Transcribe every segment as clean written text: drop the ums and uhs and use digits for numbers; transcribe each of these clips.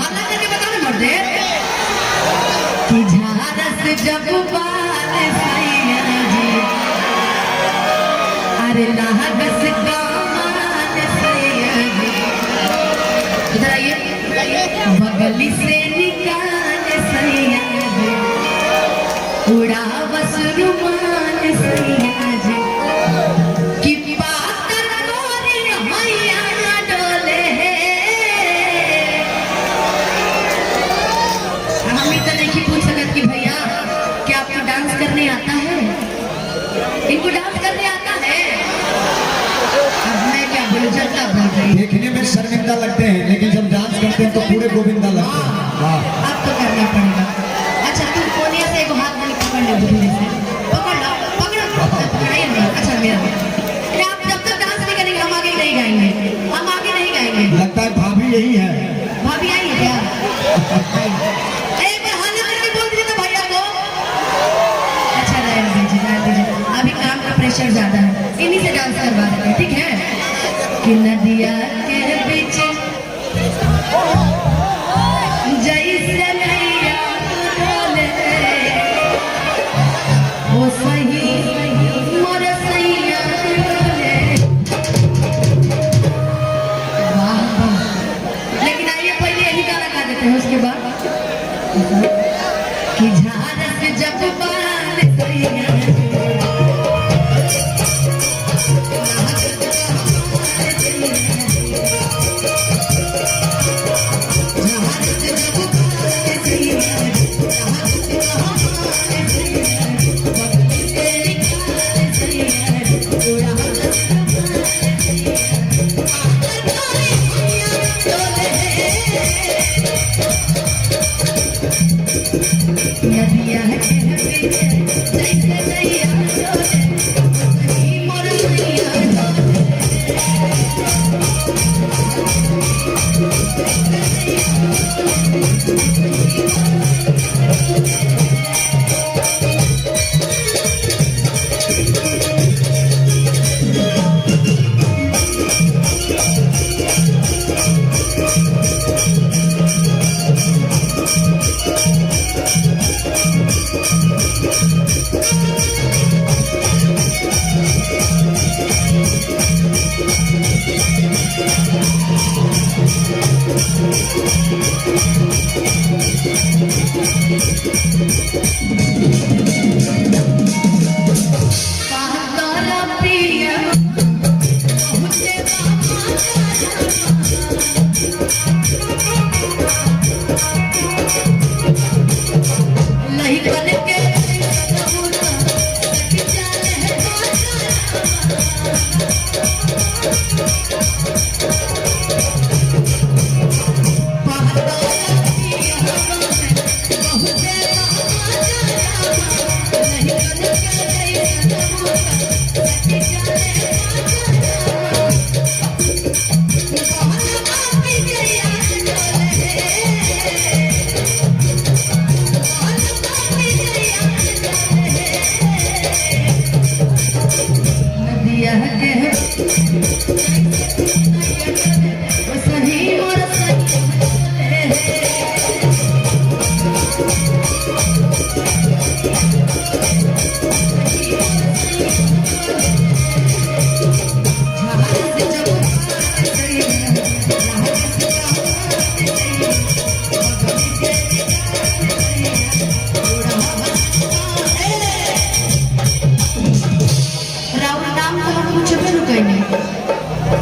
हल्ला करके बताओ ना मर्दे कि झारस जब बाल सैया जी अरे नागस कामान सैया जी इधर आइए बगली से निकाल सैया जी उड़ा बस रुमान सैया जी कि पाकर गोरी मैया ना डोले हम इतना नहीं पूछ सकते कि भैया क्या आपको डांस करने आता है इनको डांस करने आता है अब मैं क्या बोलूं जल्दा बोल रही देखने में शर्मिंदा लगते हैं लेकिन जब डांस करते हैं तो पूरे गोविंदा लगते हैं। वाह अब तो करना पड़ेगा अच्छा तुम कोनिया से एक हाथ में पकड़ ले धीरे से पकड़ लो पकड़ाइए ना अच्छा मेरा आप जब तक डांस नहीं करेंगे हम आगे नहीं गाएंगे हम आगे नहीं गाएंगे लगता है भाभी यही है। भाभी आई है क्या एक बार हल्ला करके बोल दीजिए तो भैया को अच्छा रहने दीजिए अभी काम का प्रेशर ज्यादा है इन्हीं से डांस करवा देते हैं ठीक है कि नदिया के बीच जैसे नैया डोले वो सही मोर सैया डोले वाह वाह लेकिन आइए पहले यही गाना गा देते हैं उसके बाद कि झारस जब बाल सैया नदिया के बीच जैसे नैया डोले वही मोर सैया डोले पागल पिया मुझे नहीं करके नदिया के वो सही मोर राहुल नाम तो हम पूछे भी रुके नहीं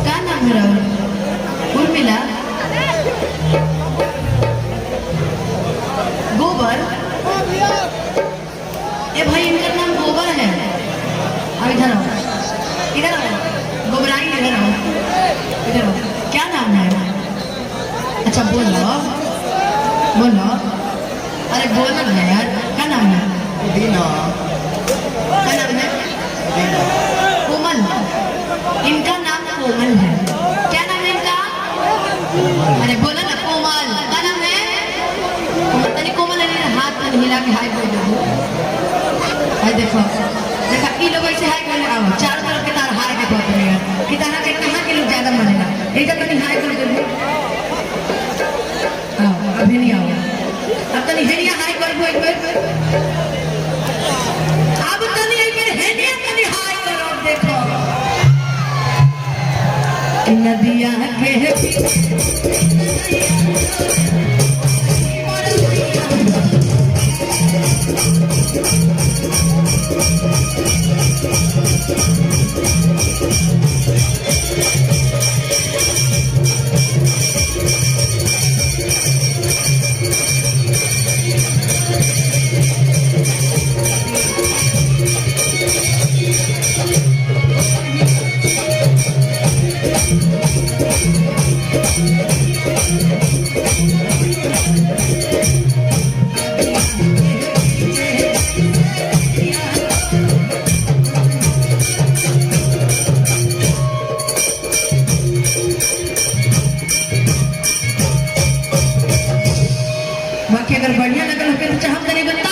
क्या नाम है राहुल उर्मिला गोबर ए भाई इनका नाम गोबर है अब इधर आओ गोबराई इधर आओ क्या नाम है अच्छा बोलो अरे बोलो ना यार क्या नाम है दीना क्या नाम है कोमल इनका नाम कोमल है क्या नाम है इनका अरे बोला ना कोमल क्या नाम है तनी कोमल है हाथ में हिला के हाय बोल दो हाय देखो ई लोग ऐसे हाय बोले आओ चारों तरफ के तार हाय के बोलते हैं कि तारा के कहां के लोग ज्यादा मानेगा एक तो नहीं हाय बोल दो आओ अभी नहीं आओ अब तनी हेनिया हाय करबो एक बेर अब तनी एक बेर हेनिया तनी हाय करो देखो नदिया बाकी अगर बढ़िया लगल हो तो चाहत करे बता